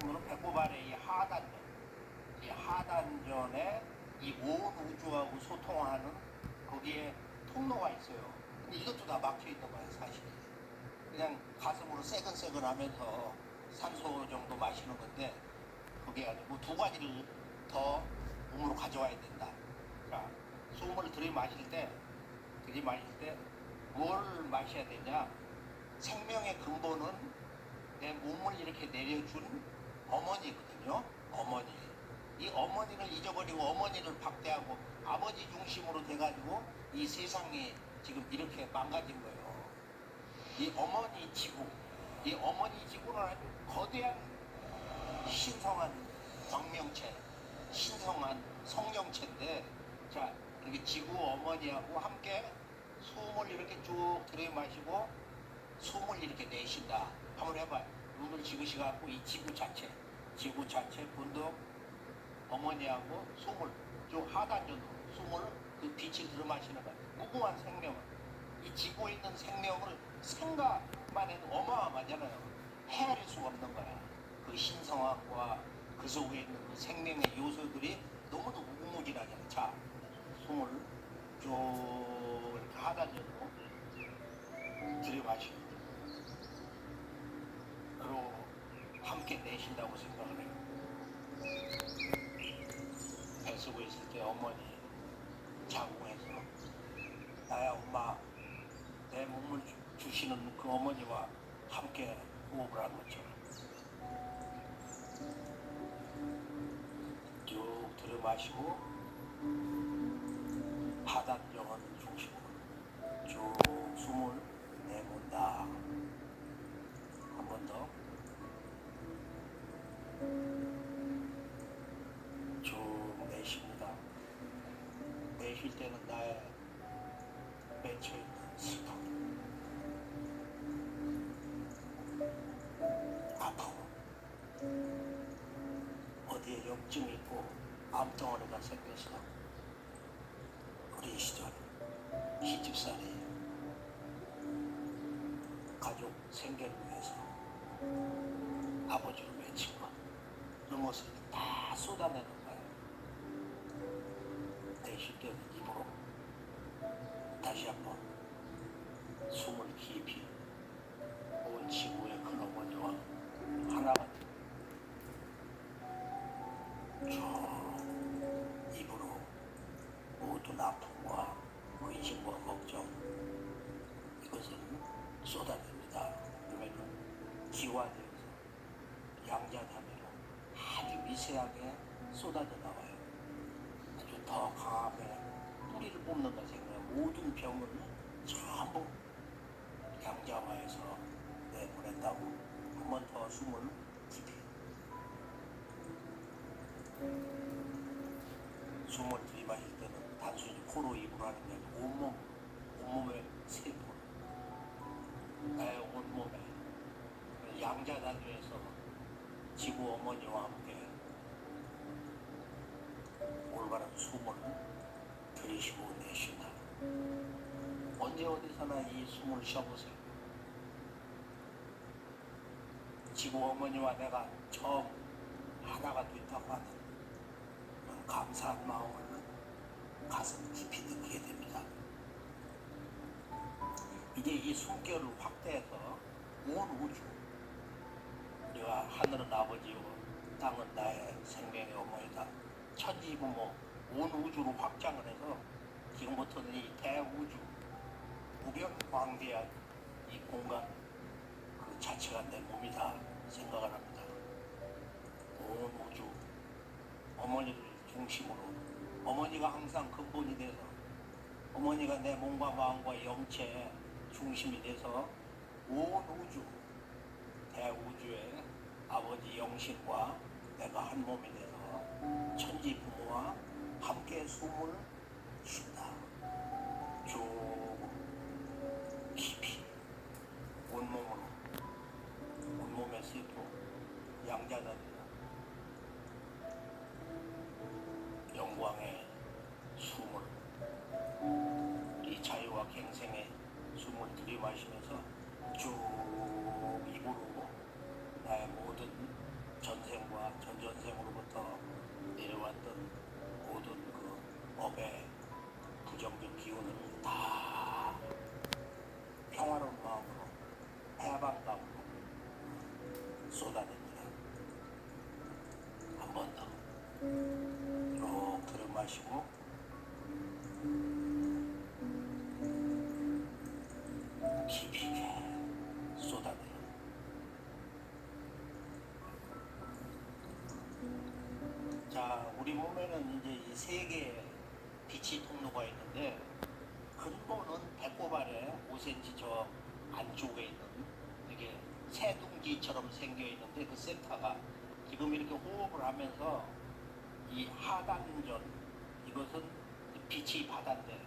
보면은 배꼽 아래 이 하단전에 이 온 우주하고 소통하는 거기에 통로가 있어요. 근데 이것도 다 막혀 있는 거예요, 사실. 그냥 가슴으로 새근새근하면서 산소 정도 마시는 건데 그게 아니고 두 가지를 더 몸으로 가져와야 된다. 자, 숨을 들이마실 때 뭘 마셔야 되냐? 생명의 근본은 내 몸을 이렇게 내려준 어머니거든요. 어머니. 이 어머니를 잊어버리고 어머니를 박대하고 아버지 중심으로 돼가지고 이 세상이 지금 이렇게 망가진 거예요. 이 어머니 지구는 아주 거대한 신성한 광명체, 신성한 성령체인데, 자, 이렇게 지구 어머니하고 함께 숨을 이렇게 쭉 들이마시고 숨을 이렇게 내쉰다. 한번 해봐요. 눈을 지그시갖고 이 지구 자체 분덕 어머니하고 숨을 쭉 하단전으로 숨을 그 빛이 들이마시는 거예요. 무궁한 생명을, 이 지구에 있는 생명을 생각만 해도 어마어마하잖아요. 헤아릴 수가 없는 거야. 그 신성함과 그 속에 있는 그 생명의 요소들이 너무도 무궁무진하잖아요. 자, 숨을 쭉 이렇게 하단전으로 들이마시고 그리고 함께 내쉰다고 생각을 해요. 배 쓰고 있을 때 어머니 자궁에서 나야 엄마, 내 몸을 주시는 그 어머니와 함께 호흡을 하는 것처럼 쭉 들이마시고 하단정원 중심으로 쭉 숨을 내몬다. 한 번 더 쭉 내쉽니다. 내쉴 때는 나의 맺혀있는 슬픔, 아픔, 어디에 염증이 있고 암덩어리가 생겨서 우리 시절 시집살이 가족 생계를 위해서 아버지를 외친 것, 그런 것을 다 쏟아내는 거예요. 내쉴 때는 입으로 다시 한번 숨을 깊이 온 지구의 큰 어머니와 하나가 쭉 입으로 모든 아픔과 근심과 걱정 이것을 쏟아냅니다. 그러면 기화되어서 양자자매로 아주 미세하게 쏟아져 나와요. 아주 더 강하게 뿌리를 뽑는다 생각해 모든 병을 전부 양자화해서 내보낸다고. 한 번 더 숨을 깊이 숨을 들이마실 때는 단순히 코로 입으로 하는 게 아니고 온몸의 세포, 나의 온몸에 양자단위에서 지구 어머니와 함께 올바른 숨을 들이쉬고 내쉰다. 언제 어디서나 이 숨을 쉬어보세요. 지구 어머니와 내가 처음 하나가 됐다고 하는 그런 감사한 마음을 가슴 깊이 느끼게 됩니다. 이제 이 숨결을 확대해서 온 우주, 우리가 하늘은 아버지요 땅은 나의 생명의 어머니다, 천지부모 온 우주로 확장을 해서 지금부터는 이 대우주, 무변광대한 이 공간 그 자체가 내 몸이다 생각을 합니다. 온 우주, 어머니를 중심으로, 어머니가 항상 근본이 돼서, 어머니가 내 몸과 마음과 영체의 중심이 돼서 온 우주, 대우주의 아버지 영신과 내가 한 몸이 돼서 천지 부모와 함께 숨을 쉰다. 쭉 깊이 온몸으로, 온몸의 세포, 양자단으로 영광의 숨을, 이 자유와 갱생의 숨을 들이마시면서 쭉 입으로 나의 모든 전생 법의 부정적 기운을 다 평화로운 마음으로 해방감으로 쏟아냅니다. 한 번 더 쭉 들어 마시고 깊이 있게 쏟아내요. 자, 우리 몸에는 이제 이 세 개의 빛이 통로가 있는데 근본은 배꼽 아래 5cm 저 안쪽에 있는 이게 새둥지처럼 생겨 있는데 그 센터가 지금 이렇게 호흡을 하면서 이 하단전 이것은 빛이 바다인데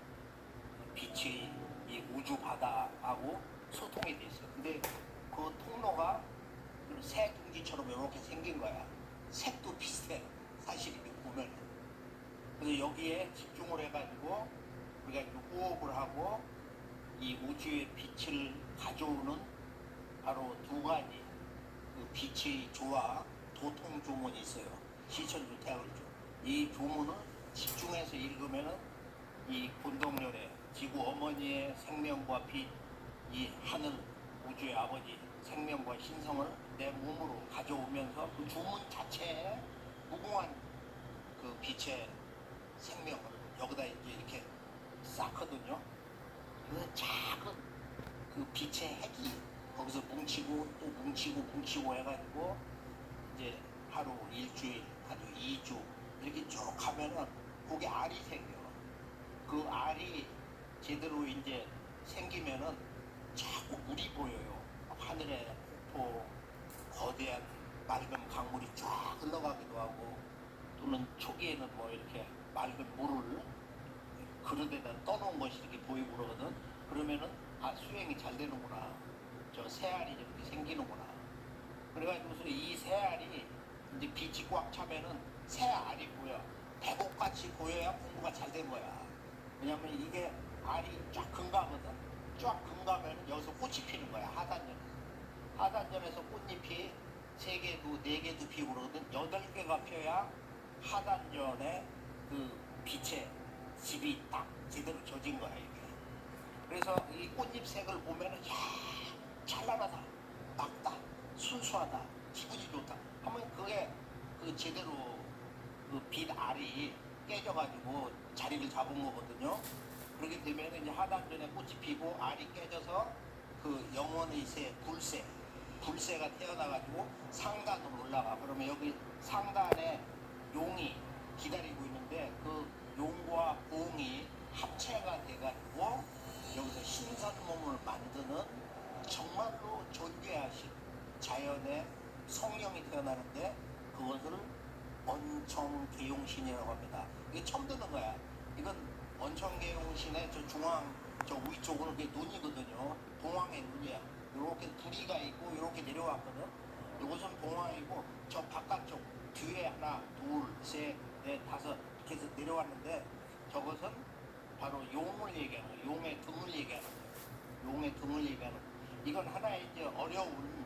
빛이 이 우주 바다하고 소통이 돼 있어요. 근데 그 통로가 새둥지처럼 이렇게 생긴 거야. 색도 비슷해. 사실 이렇게 보면. 그래서 여기에 집중을 해가지고 우리가 이렇게 호흡을 하고 이 우주의 빛을 가져오는 바로 두 가지 그 빛의 조와 도통 조문이 있어요. 시천주, 태양주. 이 조문을 집중해서 읽으면은 이 군동열의 지구 어머니의 생명과 빛, 이 하늘 우주의 아버지 생명과 신성을 내 몸으로 가져오면서 그 조문 자체에 무궁한 그 빛의 생명을 여기다 이제 이렇게 쌓거든요. 그 작은 그 빛의 핵이 거기서 뭉치고 또 뭉치고 해가지고 이제 하루 일주일 하루 2주 이렇게 쭉 하면은 거기 알이 생겨. 그 알이 제대로 이제 생기면은 자꾸 물이 보여요. 하늘에 폭포 거대한 맑은 강물이 쫙 흘러가기도 하고 또는 초기에는 뭐 이렇게 맑은 물을 그릇에다 떠놓은 것이 이렇게 보이고 그러거든. 그러면은 아 수행이 잘 되는구나. 저 새알이 이렇게 생기는구나. 그래가지고서 이 새알이 이제 빛이 꽉 차면은 새알이 보여. 배곡같이 보여야 공부가 잘 된 거야. 왜냐면 이게 알이 쫙 금가거든. 쫙 금가면 여기서 꽃이 피는 거야. 하단전에서. 하단전에서 꽃잎이 3개도 4개도 피고 그러거든. 8개가 펴야 하단전에 그 빛의 집이 딱 제대로 젖은 거야 이게. 그래서 이 꽃잎 색을 보면은 야 찬란하다, 맑다, 순수하다, 기분이 좋다 하면 그게 그 제대로 그 빛 알이 깨져가지고 자리를 잡은 거거든요. 그렇게 되면 이제 하단전에 꽃이 피고 알이 깨져서 그 영혼의 새 불새가 태어나가지고 상단으로 올라가. 그러면 여기 상단에 용이 기다리고 있는데 그 용과 봉이 합체가 돼가지고 여기서 신선몸을 만드는 정말로 존귀하신 자연의 성령이 태어나는데 그것을 언청계용신이라고 합니다. 이게 처음 듣는 거야. 이건 언청계용신의 저 중앙 저 위쪽으로 이게 눈이거든요. 동황의 눈이야. 이렇게 두리가 있고 이렇게 내려왔거든. 이것은 동황이고 저 바깥쪽 뒤에 하나 둘 셋 넷 다섯 이렇게 해서 내려왔는데 저것은 바로 용을 얘기하는 거예요. 용의 등을 얘기하는 거예요. 용의 등을 얘기하는 거예요. 이건 하나의 이제 어려운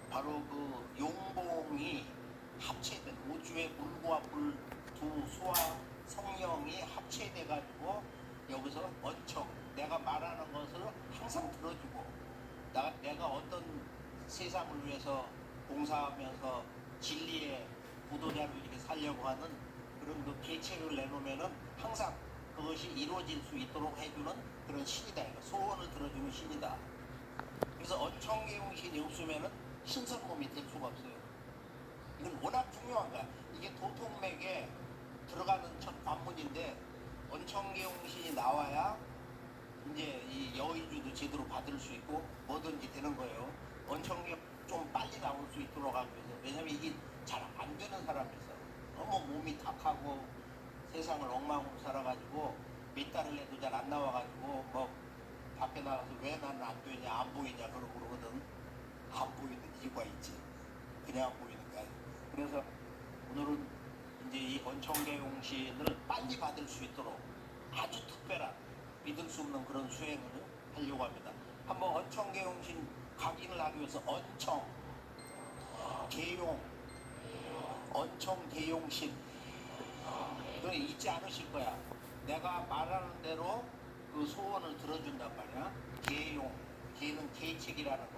바로 그 용봉이 합체된 우주의 물과 불 두 수와 성령이 합체돼 가지고 여기서 언청 내가 말하는 것을 항상 들어주고 내가 어떤 세상을 위해서 봉사하면서 진리의 구도자로 이렇게 살려고 하는 그런 그 계책을 내놓으면은 항상 그것이 이루어질 수 있도록 해주는 그런 신이다. 소원을 들어주는 신이다. 그래서 언청계용신이 없으면은 신선몸이 될 수가 없어요. 이건 워낙 중요한 거야. 이게 도통맥에 들어가는 첫 관문인데 언청계용신이 나와야 이제 이 여의주도 제대로 받을 수 있고 뭐든지 되는 거예요. 언청계 좀 빨리 나올 수 있도록 하기 위해서. 왜냐면 이게 잘 안 되는 사람이 있어. 너무 몸이 탁하고 세상을 엉망으로 살아가지고 몇 달을 해도 잘 안 나와가지고 뭐 밖에 나가서 왜 나는 안 되냐 안 보이냐 그러고 그러거든. 안 보이는 이유가 있지. 그냥 안 보이니까. 그래서 오늘은 이제 이 언청계용신을 빨리 받을 수 있도록 아주 특별한 믿을 수 없는 그런 수행을 하려고 합니다. 한번 언청계용신 각인을 하기 위해서 언청, 계용, 언청계용신 이건 잊지 않으실 거야. 내가 말하는 대로 그 소원을 들어준단 말이야. 계용, 계는 계책이라는 거.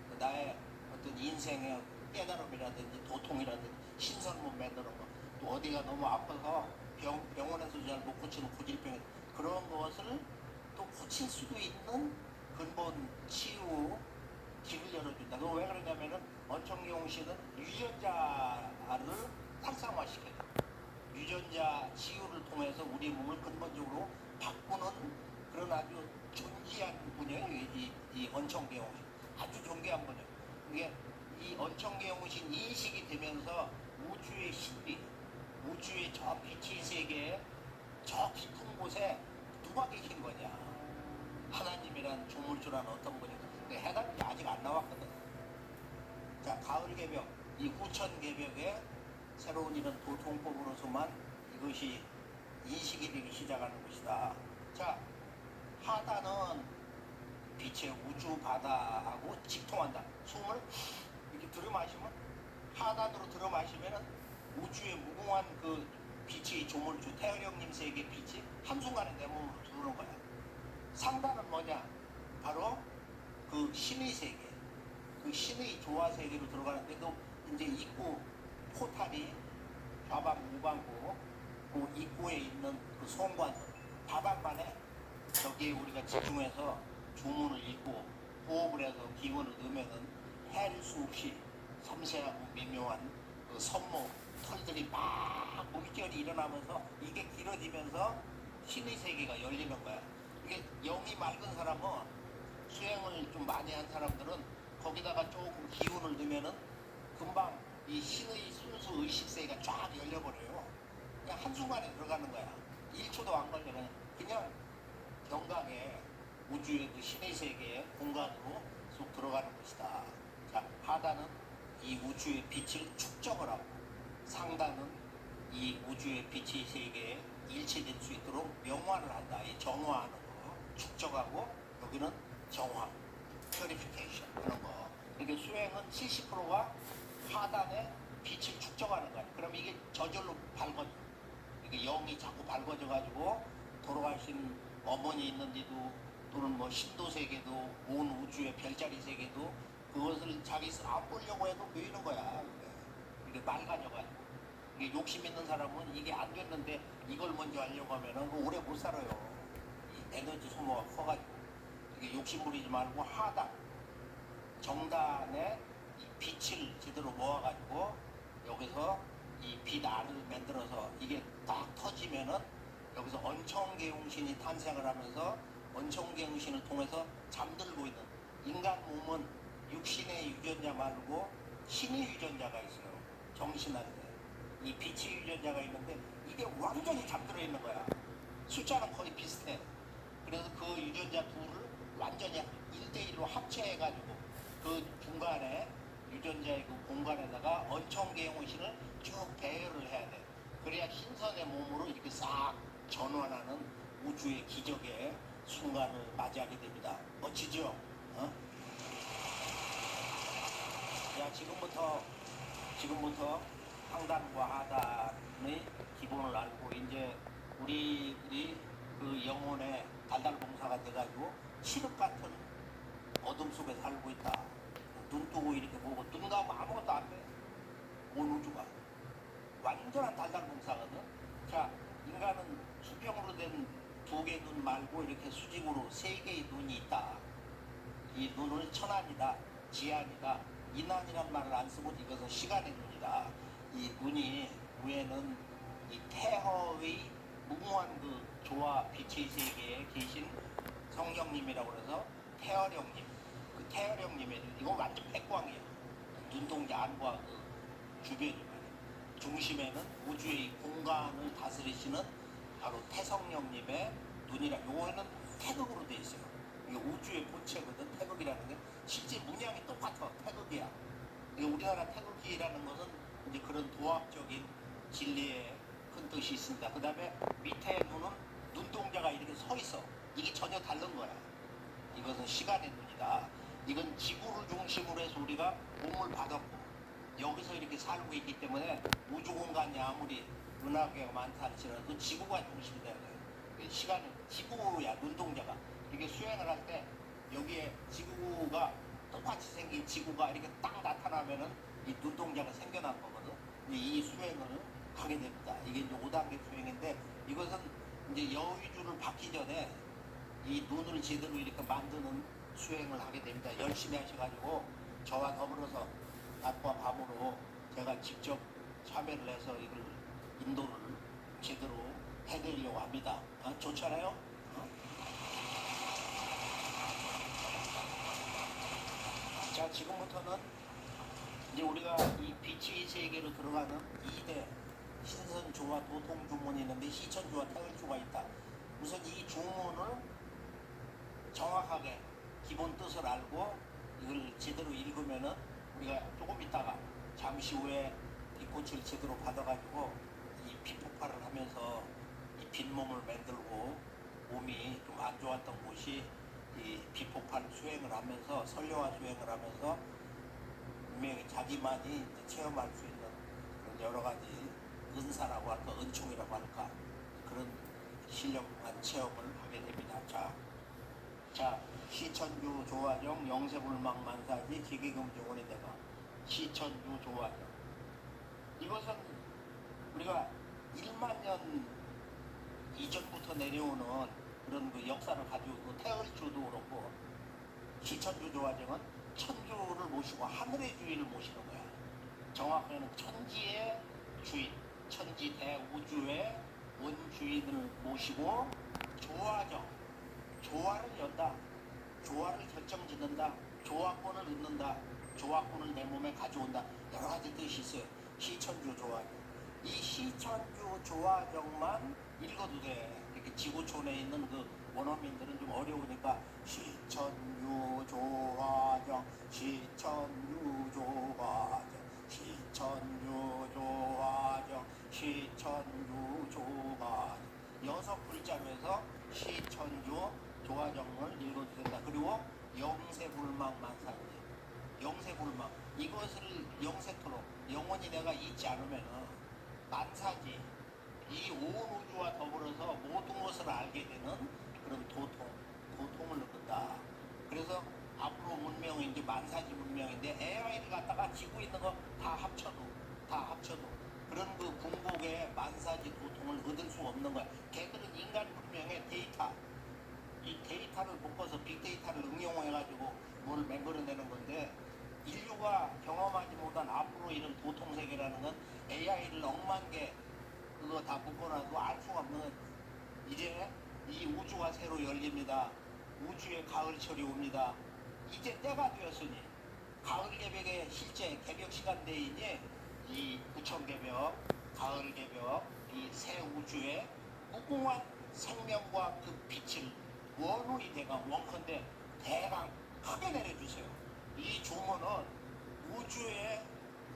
그 나의 어떤 인생의 깨달음이라든지 도통이라든지 신선문 만드는 거. 또 어디가 너무 아파서 병원에서 잘 못 고치는 고질병 그런 것을 또 고칠 수도 있는 근본 치유 길을 열어준다. 그거 왜 그러냐면은 원청경 씨는 유전자를 활성화시켜요. 유전자 치유를 통해서 우리 몸을 근본적으로 바꾸는 그런 아주 존귀한 분이에요. 이 언청계홍 신. 아주 존귀한 분이에요. 이게 이 언청계홍 신 인식이 되면서 우주의 신비, 우주의 저 빛의 세계에 저 깊은 곳에 누가 계신 거냐. 하나님이란 조물주란 어떤 분인가. 해답이 아직 안 나왔거든. 자, 가을 개벽, 이 후천 개벽에 새로운 이런 도통법으로서만 이것이 인식이 되기 시작하는 것이다. 자, 하다는 빛의 우주 바다하고 직통한다. 숨을 이렇게 들어 마시면 하단으로 들어 마시면은 우주의 무궁한 그 빛이 조물주 태어령님 세계 빛이 한순간에 내 몸으로 들어오는 거야. 상단은 뭐냐? 바로 그 신의 세계, 그 신의 조화 세계로 들어가는데도 이제 입구 포탈이 좌방 우방고 그 입구에 있는 그 송관 바닥만에 저기에 우리가 집중해서 주문을 읽고 호흡을 해서 기운을 넣으면은 헤아릴 수 없이 섬세하고 미묘한 그 선모 털들이 막 물결이 일어나면서 이게 길어지면서 신의 세계가 열리는 거야. 이게 영이 맑은 사람은 수행을 좀 많이 한 사람들은 거기다가 조금 기운을 넣으면은 금방 이 신의 순수 의식세계가 쫙 열려버려요. 그냥 한순간에 들어가는 거야. 1초도 안 걸려. 그냥 영광에 우주의 그 신의 세계의 공간으로 쑥 들어가는 것이다. 자, 하단은 이 우주의 빛을 축적을 하고 상단은 이 우주의 빛의 세계에 일체될 수 있도록 명화를 한다. 이 정화하는 거 축적하고 여기는 정화, 퓨리피케이션 그런 거. 이게 수행은 70%가 하단에 빛을 축적하는 거야. 그럼 이게 저절로 밝아져. 이게 영이 자꾸 밝아져 가지고 돌아가신 어머니 있는데도 또는 뭐 신도 세계도 온 우주의 별자리 세계도 그것을 자기 안 보려고 해도 보이는 거야. 이게 맑아져 가지고. 이게 욕심 있는 사람은 이게 안 됐는데 이걸 먼저 하려고 하면은 오래 못 살아요. 이 에너지 소모가 커가지고. 이게 욕심 부리지 말고 하단 정단에 이 빛을 제대로 모아가지고 여기서 이 빛 알을 만들어서 이게 딱 터지면은 여기서 언청계용신이 탄생을 하면서 언청계용신을 통해서 잠들고 있는 인간 몸은 육신의 유전자 말고 신의 유전자가 있어요. 정신한테 이 빛의 유전자가 있는데 이게 완전히 잠들어 있는 거야. 숫자는 거의 비슷해. 그래서 그 유전자 둘을 완전히 1대1로 합체해가지고 그 중간에 유전자의 그 공간에다가 언청계용신을 쭉 배열을 해야 돼. 그래야 신선의 몸으로 이렇게 싹 전환하는 우주의 기적의 순간을 맞이하게 됩니다. 멋지죠? 어? 자, 지금부터 상단과 하단의 기본을 알고 이제 우리들이 그 영혼의 달달봉사가 돼가지고 칠흑 같은 어둠 속에 살고 있다. 눈 뜨고 이렇게 보고 눈 감으면 아무것도 안 돼. 온 우주가 완전한 달달봉사거든. 자, 인간은 수평으로 된 두 개 눈 말고 이렇게 수직으로 세 개의 눈이 있다. 이 눈을 천안이다, 지안이다, 인안이란 말을 안 쓰고 이것은 시간의 눈이다. 이 눈이 위에는 이 태허의 무궁한 그 조화 빛의 세계에 계신 성령님이라고 그래서 태어령님, 그 태어령님의 이거 완전 백광이에요. 눈동자 안과 그 주변이 말이에요. 중심에는 우주의 공간을 다스리시는 바로 태성령님의 눈이라. 요거는 태극으로 돼 있어요. 이게 우주의 본체거든. 태극이라는 게 실제 문양이 똑같아. 태극이야. 우리나라 태극기라는 것은 이제 그런 도합적인 진리의 큰 뜻이 있습니다. 그 다음에 밑에 눈은 눈동자가 이렇게 서 있어. 이게 전혀 다른 거야. 이것은 시간의 눈이다. 이건 지구를 중심으로 해서 우리가 몸을 받았고 여기서 이렇게 살고 있기 때문에 우주 공간이 아무리 은하계가 많다 할지라도 지구가 중심이 돼야 돼요. 시간을 지구야 눈동자가 이렇게 수행을 할 때 여기에 지구가 똑같이 생긴 지구가 이렇게 딱 나타나면은 이 눈동자가 생겨난 거거든. 이제 이 수행을 하게 됩니다. 이게 이제 5단계 수행인데 이것은 이제 여의주를 받기 전에 이 눈을 제대로 이렇게 만드는 수행을 하게 됩니다. 열심히 하셔가지고 저와 더불어서 낮과 밤으로 제가 직접 참여를 해서 이걸 인도를 제대로 해드리려고 합니다. 좋잖아요? 자, 지금부터는 이제 우리가 이 빛의 세계로 들어가는 2대 신선주와 도통주문이 있는데 시천주와 태을주가 있다. 우선 이 주문을 정확하게 기본 뜻을 알고 이걸 제대로 읽으면은 우리가 조금 있다가 잠시 후에 빛꽃을 제대로 받아가지고 이 빛폭발을 하면서 이 빈몸을 만들고 몸이 좀 안 좋았던 곳이 이 빛폭발 수행을 하면서 설료화 수행을 하면서 분명히 자기만이 체험할 수 있는 그런 여러 가지 은사라고 할까 은총이라고 할까 그런 실력한 체험을 하게 됩니다. 자, 시천주 조화정 영세불망만사지 기기금중원의 대가 시천주 조화정 이것은 우리가 1만 년 이전부터 내려오는 그런 그 역사를 가지고 있고 태을주도 그렇고 시천주 조화정은 천주를 모시고 하늘의 주인을 모시는 거야. 정확하게는 천지의 주인, 천지 대우주의 원주인을 모시고 조화정, 조화를 연다, 조화를 결정짓는다, 조화권을 얻는다, 조화권을 내 몸에 가져온다. 여러 가지 뜻이 있어요. 시천주 조화정. 이 시천주 조화정만 읽어도 돼. 이렇게 지구촌에 있는 그 원어민들은 좀 어려우니까 시천주 조화정, 시천주 조화정, 시천주 조화정, 시천주 조화정. 6글자로 해서 시천주 조화정을 읽어도 된다. 그리고 영세불망만사지. 영세불망. 이것을 영세토록 영원히 내가 잊지 않으면 만사지. 이 온 우주와 더불어서 모든 것을 알게 되는 그런 도통을 얻는다. 그래서 앞으로 문명이 이제 만사지 문명인데 AI를 갖다가 지고 있는 거 다 합쳐도 그런 그 궁극의 만사지 도통을 얻을 수 없는 거야. 걔들은 인간 문명의 데이터, 이 데이터를 묶어서 빅데이터를 응용해가지고 뭘 만들어내는 건데 인류가 경험하지 못한 앞으로 이런 도통세계라는 건 AI를 억만 개 그거 다 묶어놔도 알 수가 없는 이제 이 우주가 새로 열립니다. 우주의 가을철이 옵니다. 이제 때가 되었으니 가을 개벽의 실제 개벽 시간대이니 이 부천개벽, 가을 개벽, 이 새 우주의 무궁한 생명과 그 빛을 원우이 대강 원컨대 대강 크게 내려주세요. 이 주문은 우주의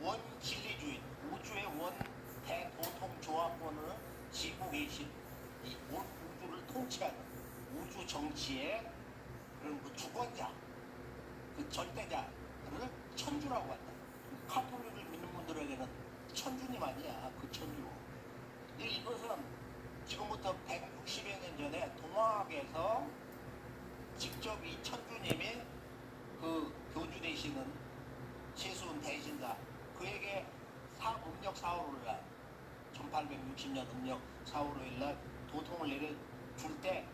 원 진리주인, 우주의 원 대도통 조합원을 지고 계신 이 온 우주를 통치하는 우주 정치의 그런 그 주권자, 그 절대자를 천주라고 한다. 카톨릭을 믿는 분들에게는 천주님 아니야, 그 천주. 이것은 지금부터 160여 년 전에 동화학에서 직접 이 천주님이 그 교주 되시는 세수은 대신사 그에게 음력 4월날 1860년 음력 4월날 도통을 내려줄 때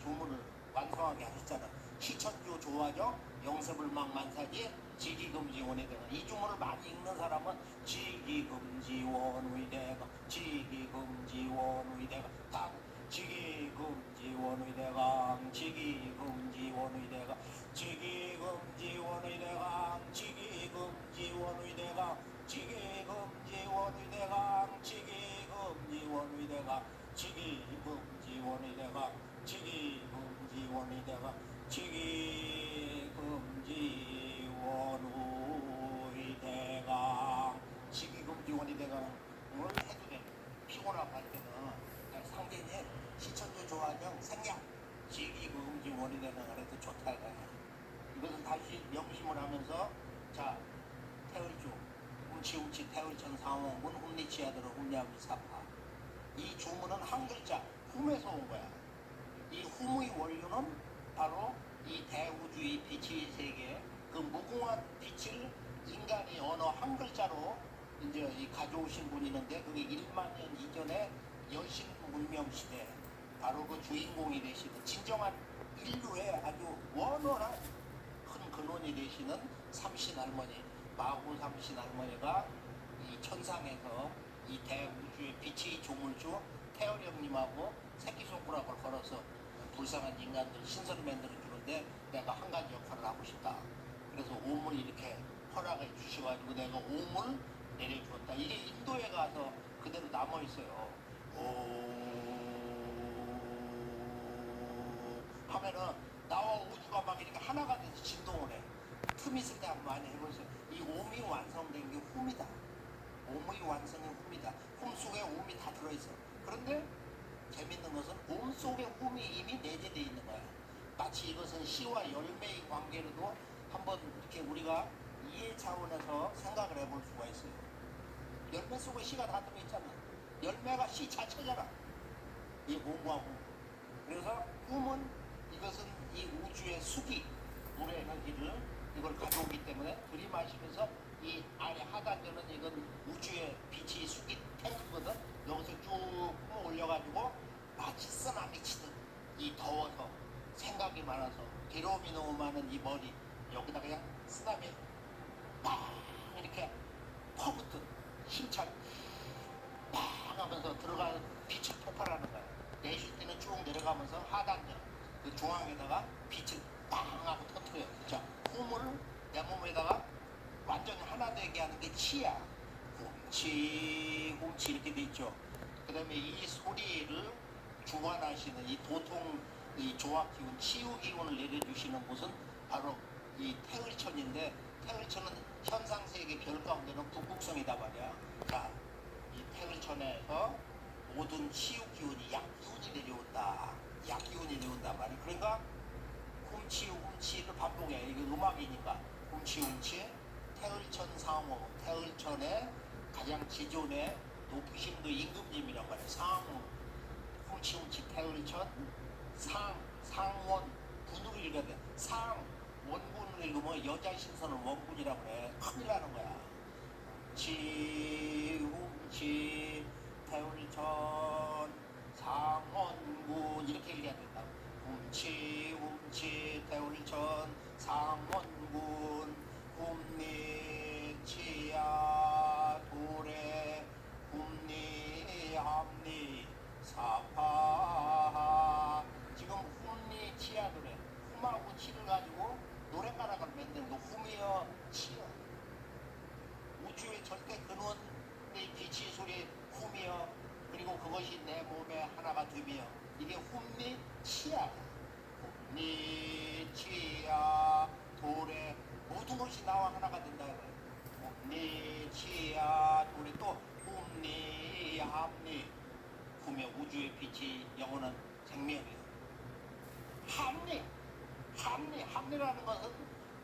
주문을 완성하게 하셨잖아. 시천주 조화정 영세불망만사지 지기금지원의대가 이 주문을 많이 읽는 사람은 지기금지원의대가 지기금지원의대가 딱 지기금지원의대강 지기금지원의대가 지기금지원의대강 지기금지원의대강 지기금지원의대강 지기금지원의대강 지기금지원의대강 지기금지원의대강 지기금지원의대강 지기금지원의대강을 해도 돼. 피곤하고 할 때는 상대님 시천주 조화정 생략 지기금지원의대강을 해도 좋다 이거야. 이것은 다시 명심을 하면서 자 태을주 움치움치 태을천 상홍군 훔리치하도록 훔냐미사파 이 주문은 한 글자 훔에서 온 거야. 이 훔의 원료는 바로 이 대우주의 빛의 세계, 그 무궁한 빛을 인간이 어느 한 글자로 이제 이 가져오신 분이 있는데, 그게 1만 년 이전의 여신 문명 시대, 바로 그 주인공이 되시는 진정한 인류의 아주 원원한 큰 근원이 되시는 삼신 할머니, 마구 삼신 할머니가 이 천상에서 이 대우주의 빛의 조물주 태어령님하고 새끼손가락을 걸어서 불쌍한 인간들, 신선맨들을 주는데 내가 한 가지 역할을 하고 싶다. 그래서 오물 이렇게 허락해 주셔가지고 내가 오물 내려주었다. 이게 인도에 가서 그대로 남아있어요. 오 하면은 나와 우주가 막 이렇게 하나가 돼서 진동을 해. 틈 있을 때 한번 많이 해보세요. 이 오미 완성된 게 훔이다. 오의 완성이 훔이다. 훔 속에 오미 다 들어있어. 그런데 재밌는 것은 옴 속에 홈이 이미 내재되어 있는 거야. 마치 이것은 시와 열매의 관계로도 한번 이렇게 우리가 이해 차원에서 생각을 해볼 수가 있어요. 열매 속에 시가 다 들어있잖아. 열매가 시 자체잖아. 이 옴과 홈. 그래서 홈은 이것은 이 우주의 수기, 물의 에너지를 이걸 가져오기 때문에 들이마시면서 이 아래 하단전은 이건 우주의 빛이 수기 탱크거든. 여기서 쭉 뿜어 올려가지고 마치 쓰나미 치듯 이 더워서 생각이 많아서 괴로움이 너무 많은 이 머리 여기다 그냥 쓰나미 빵 이렇게 퍼붓듯 힘차게 빵 하면서 들어가는 빛을 폭발하는 거야. 내쉴 때는 쭉 내려가면서 하단전 그 중앙에다가 빛을 빵 하고 터트려요. 자, 홈을 내 몸에다가 완전히 하나 되게 하는 게 치야. 홈치 홈치 이렇게 돼 있죠. 그 다음에 이 소리를 주관하시는 이 도통 이 조학 기운, 치유 기운을 내려주시는 곳은 바로 이 태을천인데, 태을천은 현상 세계 별 가운데는 북극성이다 말이야. 자, 이 태을천에서 모든 치유 기운이 약 기운이 내려온다. 약 기운이 내려온단 말이야. 그러니까 훔치 훔치를 반복해. 이게 음악이니까 훔치 훔치. 태을천 상호, 태을천의 가장 지존의 높으신 그 임금님이란 말이에요. 상호, 훔치 훔치 태을천, 상원, 군으로 읽어야 돼. 원군으로 읽으면 여자 신선은 원군이라고 그래. 큰일 나는 거야. 훔치 태을천, 상원군 이렇게 읽어야 된다. 훔치 태울천 상원군 훔리 치야 도래 훔리 함리 사파. 지금 훔리 치야 도래 훔하고 치를 가지고 노랫가락을 만드는 거. 훔이여 치여. 우주의 절대 근원의 빛이 소리 훔이여. 그리고 그것이 내 몸에 하나가 되며 이게 훔리 치야. 니 치야 도래 모든 것이 나와 하나가 된다. 니 치야 도래 또 훔니 함니 구며 우주의 빛이 영원한 생명이요. 함리라는 것은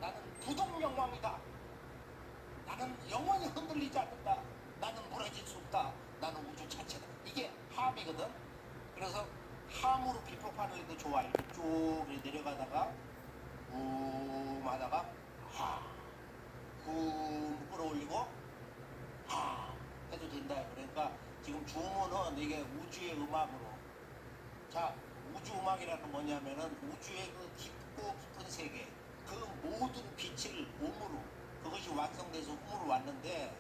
나는 부동영왕이다. 나는 영원히 흔들리지 않는다. 나는 무너질 수 없다. 나는 우주 자체다. 이게 함이거든. 그래서 함으로 비법하는 애도 좋아. 이렇게 쭉 내려가다가 하다가 끌어올리고 해도 된다. 그러니까 지금 주문은 이게 우주의 음악으로. 자, 우주 음악이라는 뭐냐면은 우주의 그 깊고 깊은 세계, 그 모든 빛을 몸으로, 그것이 완성돼서 홈으로 왔는데,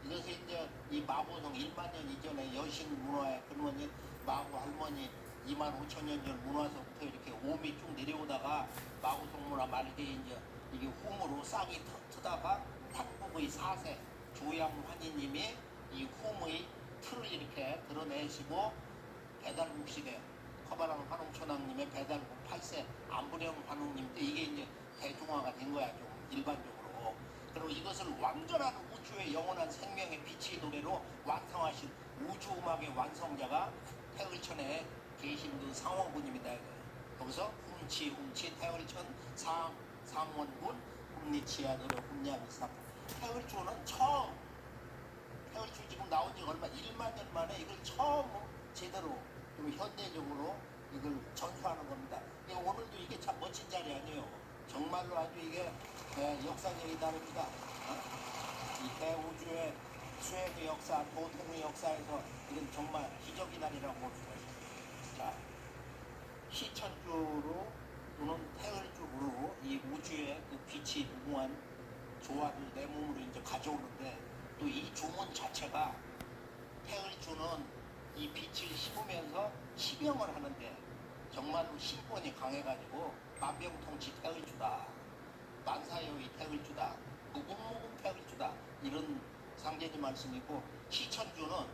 이것이 이제 이 마고성 1만 년 이전에 여신 문화의 근원인 마고 할머니 2만 5천 년 전 문화서부터 이렇게 오미 쭉 내려오다가 마고성 문화 말기에 이제 이게 홈으로 싹이 트다가 한국의 4세 조양환희님이 이 홈의 틀을 이렇게 드러내시고 배달국 시대 커바랑 환웅천왕님의 배달국 8세 안부령 환웅님 때 이게 이제 대중화가 된 거야. 좀 일반적으로. 그리고 이것을 완전한 우주의 영원한 생명의 빛의 노래로 완성하신 우주음악의 완성자가 태을천에 계신 그 상원군입니다. 여기서 훔치 태을천 상원군 훔리치야 노래 훔냐미사. 태을초는 처음, 태을초 지금 나온 지 얼마 1만 년 만에 이걸 처음 제대로 좀 현대적으로 이걸 전수하는 겁니다. 오늘도 이게 참 멋진 자리 아니에요. 정말로 아주 이게 역사적인 날입니다. 이 대우주의 수행의 역사, 도통의 역사에서 이건 정말 기적의 날이라고 볼 수가 있습니다. 자, 시천주로 또는 태을주로 이 우주의 그 빛이 무궁한 조화를 내 몸으로 이제 가져오는데, 또 이 주문 자체가 태을주는 이 빛을 씹으면서 시병을 하는데 정말로 신권이 강해가지고 만병통치 태을주다, 만사여의 태을주다, 무궁무궁 태을주다, 이런 상제지 말씀이고, 시천주는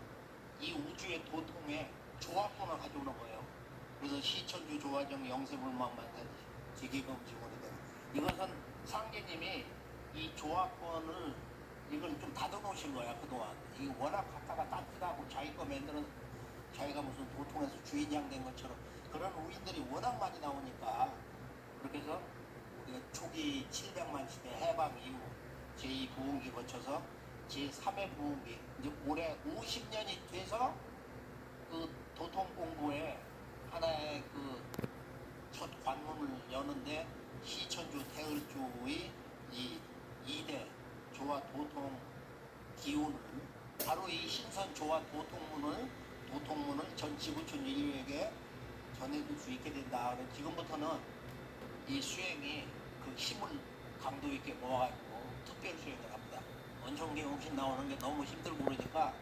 이 우주의 도통에 조화권을 가져오는 거예요. 그래서 시천주 조화정 영세불망만사 지기금지원이 되는, 이것은 상제님이 이 조화권을 이걸 좀 닫아놓으신 거야. 그동안 이 워낙 갖다가 따뜻하고 자기 거 만들어 자기가 무슨 도통에서 주인장 된 것처럼 그런 우인들이 워낙 많이 나오니까, 그렇게 해서 우리가 초기 700만 시대 해방 이후 제2부흥기 거쳐서 제3회 부흥기, 이제 올해 50년이 돼서 그 도통 공부에 하나의 그 첫 관문을 여는데, 시천주 태을주의 이 2대 조화 도통 기운을, 바로 이 신선 조화 도통문을 전 지구촌 인류에게 전해줄 수 있게 된다. 지금부터는 이 수행이 그 힘을 강도 있게 모아가지고 특별 수행을 합니다. 원청계홍신 나오는 게 너무 힘들고 그러니까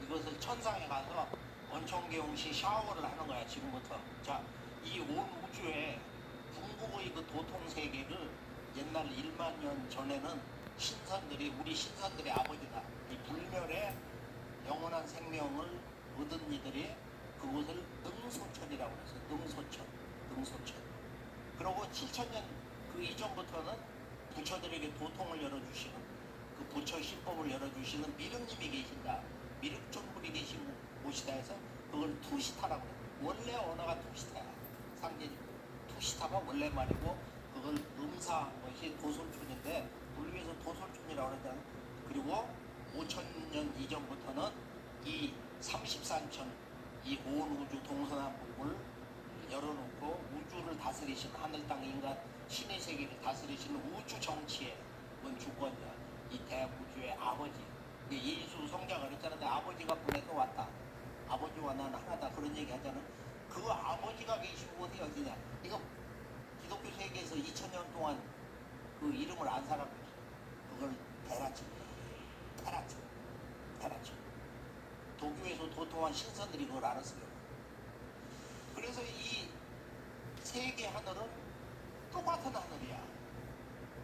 이것을 천상에 가서 원청계홍신 샤워를 하는 거야, 지금부터. 자, 이 온 우주에 궁극의 그 도통 세계를 옛날 1만 년 전에는 신선들이, 우리 신선들의 아버지다, 이 불멸의 영원한 생명을 얻은 이들이 그곳을 능소천이라고 해서 능소천. 그리고 7천년 그 이전부터는 부처들에게 도통을 열어주시는, 그 부처 신법을 열어주시는 미륵님이 계신다, 미륵존불이 계신 곳이다 해서 그걸 투시타라고 해요. 원래 언어가 투시타야. 상제님 투시타가 원래 말이고, 그걸 음사한 것이 도솔촌인데 우리에서 도솔촌이라고 그러잖아. 그리고 5천년 이전부터는 이 33천, 이 온 우주 동서남북을 열어놓고 우주를 다스리신, 하늘 땅 인간 신의 세계를 다스리시는 우주 정치의 주권자, 이 대우주의 아버지, 예수 성자가 그랬잖아. 아버지가 보내서 왔다, 아버지와 나는 하나다, 그런 얘기 하잖아. 그 아버지가 계신 곳이 어디냐, 이거 기독교 세계에서 2000년 동안 그 이름을 안 살았고, 그걸 테라천. 도교에서 도통한 신선들이 그걸 알았어요. 그래서 이 세계 하늘은 똑같은 하늘이야.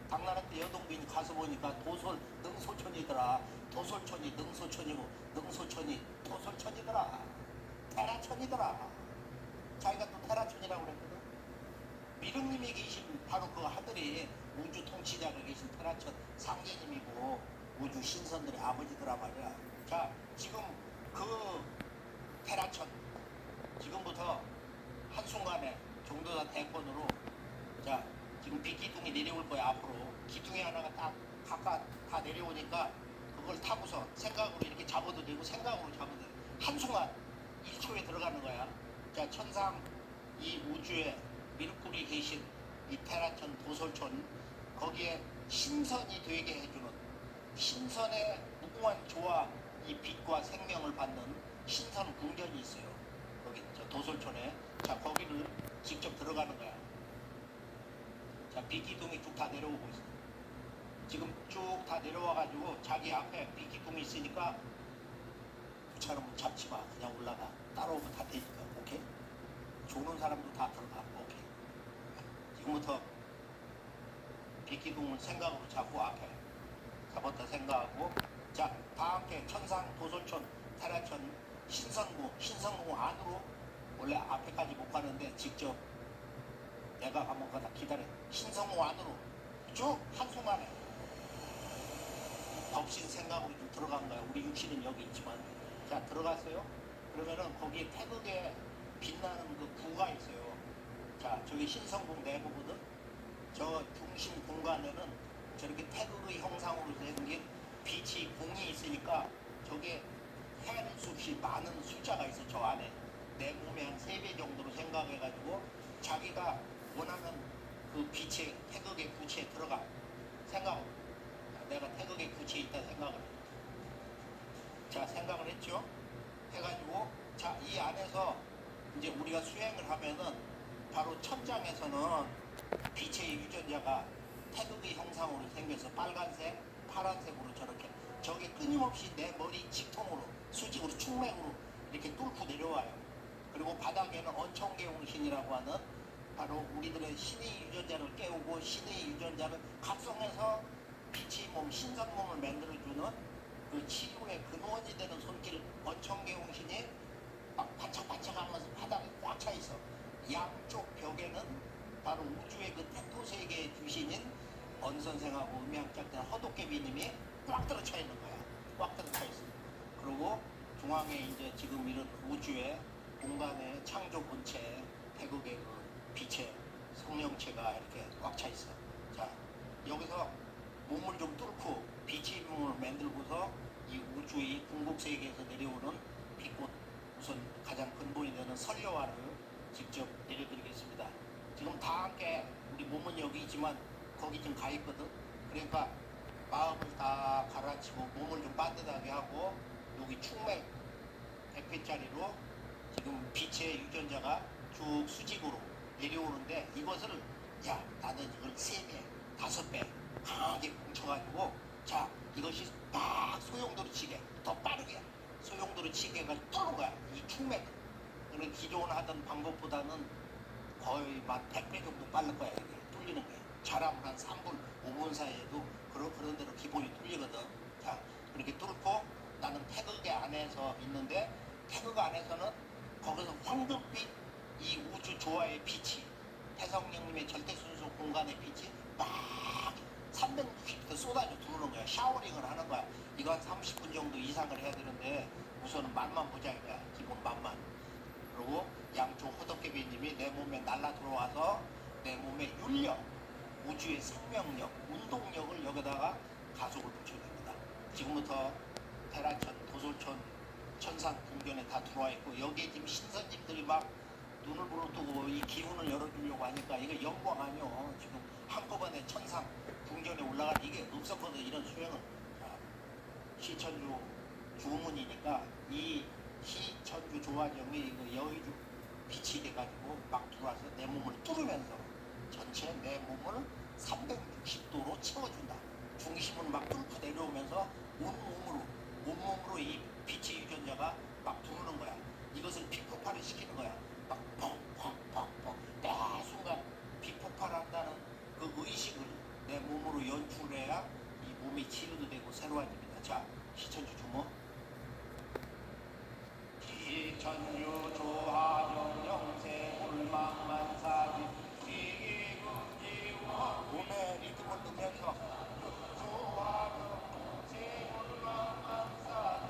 당나라 때 여동빈이 가서 보니까 도솔 능소천이더라. 도솔천이 능소천이고 능소천이 도솔천이더라. 테라천이더라. 자기가 또 테라천이라고 그랬거든. 미륵님이 계신 바로 그 하늘이 우주 통치자가 계신 테라천 상제님이고 우주 신선들의 아버지더라 말이야. 자, 지금 그 테라천, 지금부터 한순간에 종도사 대권으로, 자, 지금 빛기둥이 내려올 거야. 앞으로 기둥이 하나가 딱 각각 다 내려오니까 그걸 타고서 생각으로 이렇게 잡아도 되고 생각으로 잡아도 되고, 한순간 1초에 들어가는 거야. 자, 천상 이 우주에 미륵불이 계신 이 테라천 도솔촌, 거기에 신선이 되게 해주는, 신선의 무궁한 조화, 이 빛과 생명을 받는 신선 궁전이 있어요. 거기 저 도솔촌에. 자, 거기를 직접 들어가는 거야. 자, 빛기둥이 쭉 다 내려오고 있어. 지금 쭉 다 내려와가지고 자기 앞에 빛기둥이 있으니까 부처는 잡지 마. 그냥 올라가. 따라오면 다 되니까. 오케이? 조는 사람도 다 들어가. 오케이? 지금부터 빛기둥을 생각으로 잡고 앞에 잡았다 생각하고, 자, 다 함께 천상 도솔촌 테라천 신성궁 안으로, 원래 앞에까지 못 가는데 직접 내가 가면 가다 기다려. 신성궁 안으로 쭉 한순간에 법신 생각으로 좀 들어간 거야. 우리 육신은 여기 있지만. 자, 들어갔어요. 그러면은 거기에 태극에 빛나는 그 구가 있어요. 자, 저기 신성궁 내부거든. 저 중심 공간에는 저렇게 태극의 형상으로 생긴 빛이 공이 있으니까 저게 해안숲이 많은 숫자가 있어. 저 안에 내 몸의 한 3배 정도로 생각해가지고 자기가 원하는 그 빛의 태극의 구체에 들어가 생각. 내가 태극의 구체에 있다 생각을 해. 자, 생각을 했죠. 해가지고 자, 이 안에서 이제 우리가 수행을 하면은 바로 천장에서는 빛의 유전자가 태극의 형상으로 생겨서 빨간색, 파란색으로 저렇게 저게 끊임없이 내 머리 직통으로 수직으로 축맥으로 이렇게 뚫고 내려와요. 그리고 바닥에는 언청계홍신이라고 하는 바로 우리들의 신의 유전자를 깨우고 신의 유전자를 각성해서 빛의 몸, 신선몸을 만들어주는 그 치유의 근원이 되는 손길 언청계홍신이 막 반짝반짝하면서 바닥에 꽉 차 있어. 양쪽 벽에는 바로 우주의 그 태토세계의 귀신인 언 선생하고 음향작자 허도깨비님이 꽉 들어차 있는 거야. 꽉 들어차 있어. 그리고 중앙에 이제 지금 이런 우주의 공간의 창조 본체 태극의 그 빛의 성령체가 이렇게 꽉 차 있어. 자, 여기서 몸을 좀 뚫고 빛의 몸을 만들고서 이 우주의 궁극세계에서 내려오는 빛꽃 우선 가장 근본이 되는 설려화를 직접 내려드리겠습니다. 지금 다 함께 우리 몸은 여기 있지만 거기 좀 가 있거든. 그러니까 마음을 다 가라앉히고 몸을 좀 반듯하게 하고 여기 충맥 100회짜리로 지금 빛의 유전자가 쭉 수직으로 내려오는데 이것을 야 나는 이걸 3배, 5배 강하게 뭉쳐가지고 자 이것이 막 소용돌이 치게 더 빠르게 소용돌이 치게 해가지고 뚫는 거야. 이 충맥. 그런 기존 하던 방법보다는 거의 막 100배 정도 빠를 거야. 이게 뚫리는 거야. 잘하면 한 3분, 5분 사이에도 그런 대로 기본이 뚫리거든. 자, 그렇게 뚫고 나는 태극의 안에서 있는데 태극 안에서는 거기서 황금빛 이 우주 조화의 빛이 태성령님의 절대순수 공간의 빛이 막 360도 쏟아져 들어오는 거야. 샤워링을 하는 거야. 이거 한 30분 정도 이상을 해야 되는데 우선은 맛만 보자 이거야. 기본 맛만. 그리고 양쪽 허덕개비님이 내 몸에 날라 들어와서 내 몸의 윤력, 우주의 생명력, 운동력을 여기다가 가속을 붙여야 됩니다. 지금부터 대라천, 도솔천, 천상 궁전에 다 들어와 있고 여기에 지금 신선님들이 막 눈을 부릅뜨고 이 기운을 열어주려고 하니까 이게 영광 아니요. 지금 한꺼번에 천상 궁전에 올라간 이게 없었거든. 이런 수행을. 자, 시천주 주문이니까 이 시천주 조화정이 이거 여의주 빛이 돼가지고 막 들어와서 내 몸을 뚫으면서 전체 내 몸을 360도로 채워준다. 중심을 막 뚫고 내려오면서 온몸으로 이 빛의 유전자가 막 부르는 거야. 이것을 빛폭발을 시키는 거야. 막 펑펑펑펑 매 순간 빛폭발한다는 그 의식을 내 몸으로 연출해야 이 몸이 치유도 되고 새로워집니다. 자, 시천주 주모. 시천주 조하정 영세 울망만사지 시기금지와 몸의 리듬을 넣으면서 조하정 영세 울망만사지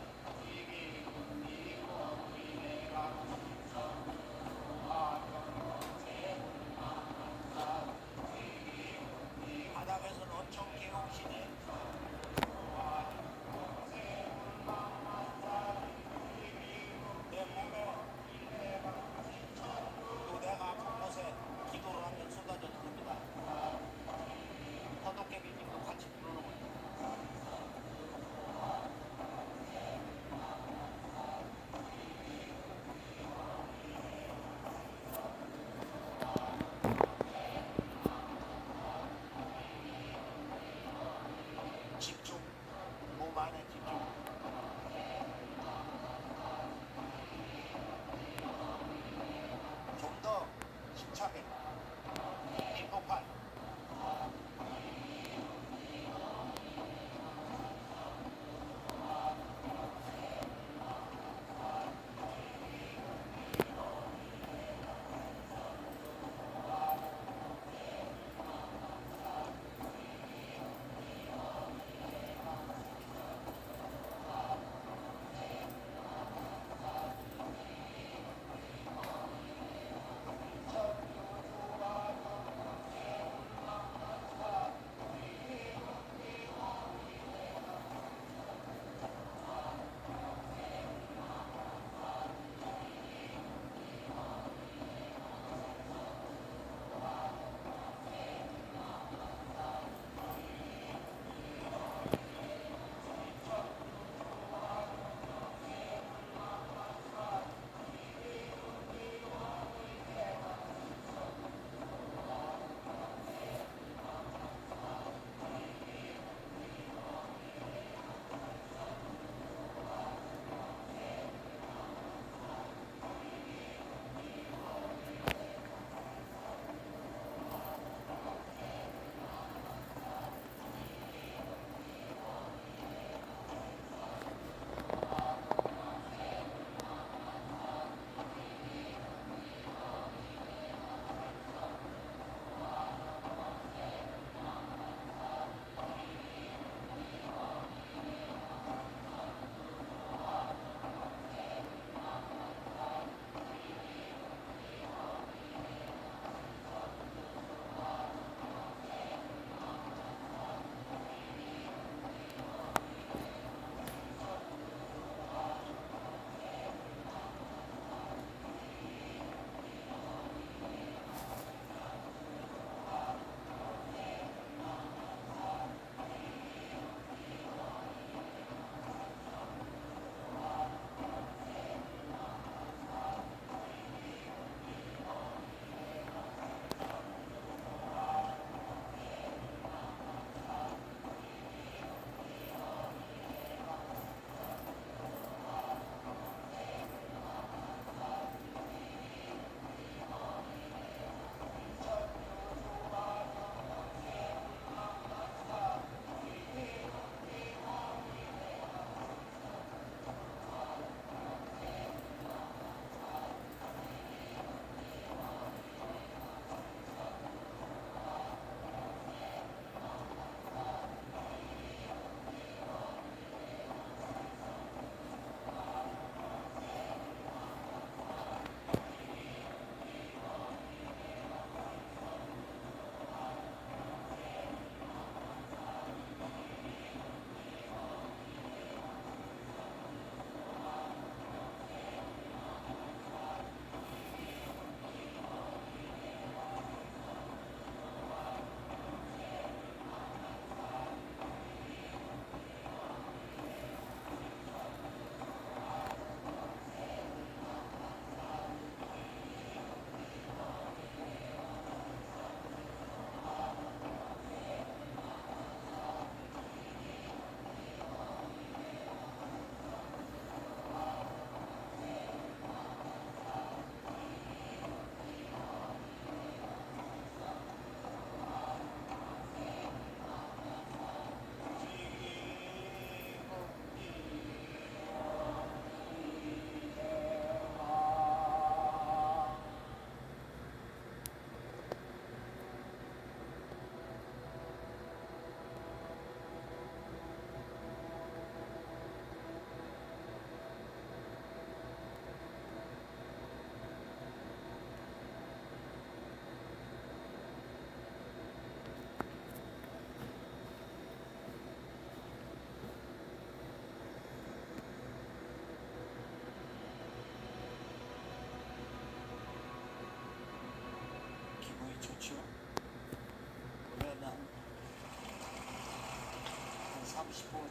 90분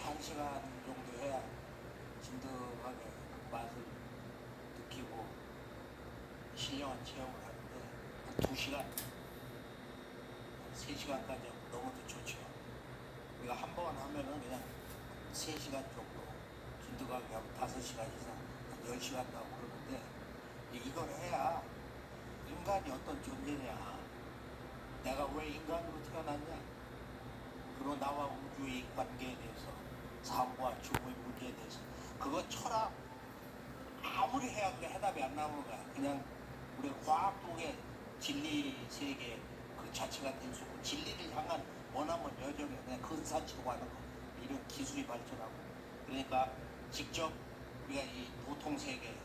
1시간 정도 해야 진득하게 맛을 느끼고 신령한 체험을 하는데 한 2시간, 3시간까지 너무도 좋죠. 우리가 한 번 하면은 그냥 3시간 정도 진득하게 하면 5시간 이상, 한 10시간 나고 그러는데 이걸 해야 인간이 어떤 존재냐, 내가 왜 인간으로 태어났냐, 그리고 나와 우주의 관계에 대해서, 삶과 죽음의 문제에 대해서, 그거 철학 아무리 해야 그게 해답이 안 나오는 거야. 그냥 우리가 과학적의 진리 세계 그 자체가 될 수 있고, 진리를 향한 원하면 여정이 그냥 근사치로 가는 거. 이런 기술이 발전하고, 그러니까 직접 우리가 이 도통 세계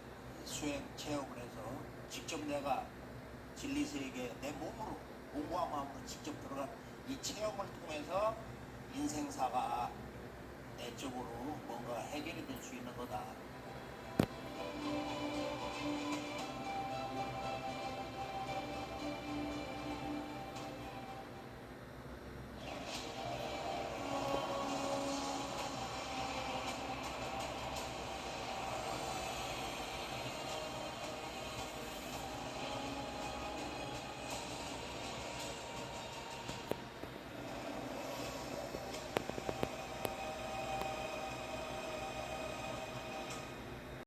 수행 체험을 해서 직접 내가 진리 세계에 내 몸으로, 몸과 마음으로 직접 들어간 이 체험을 통해서 인생사가 내적으로 뭔가 해결이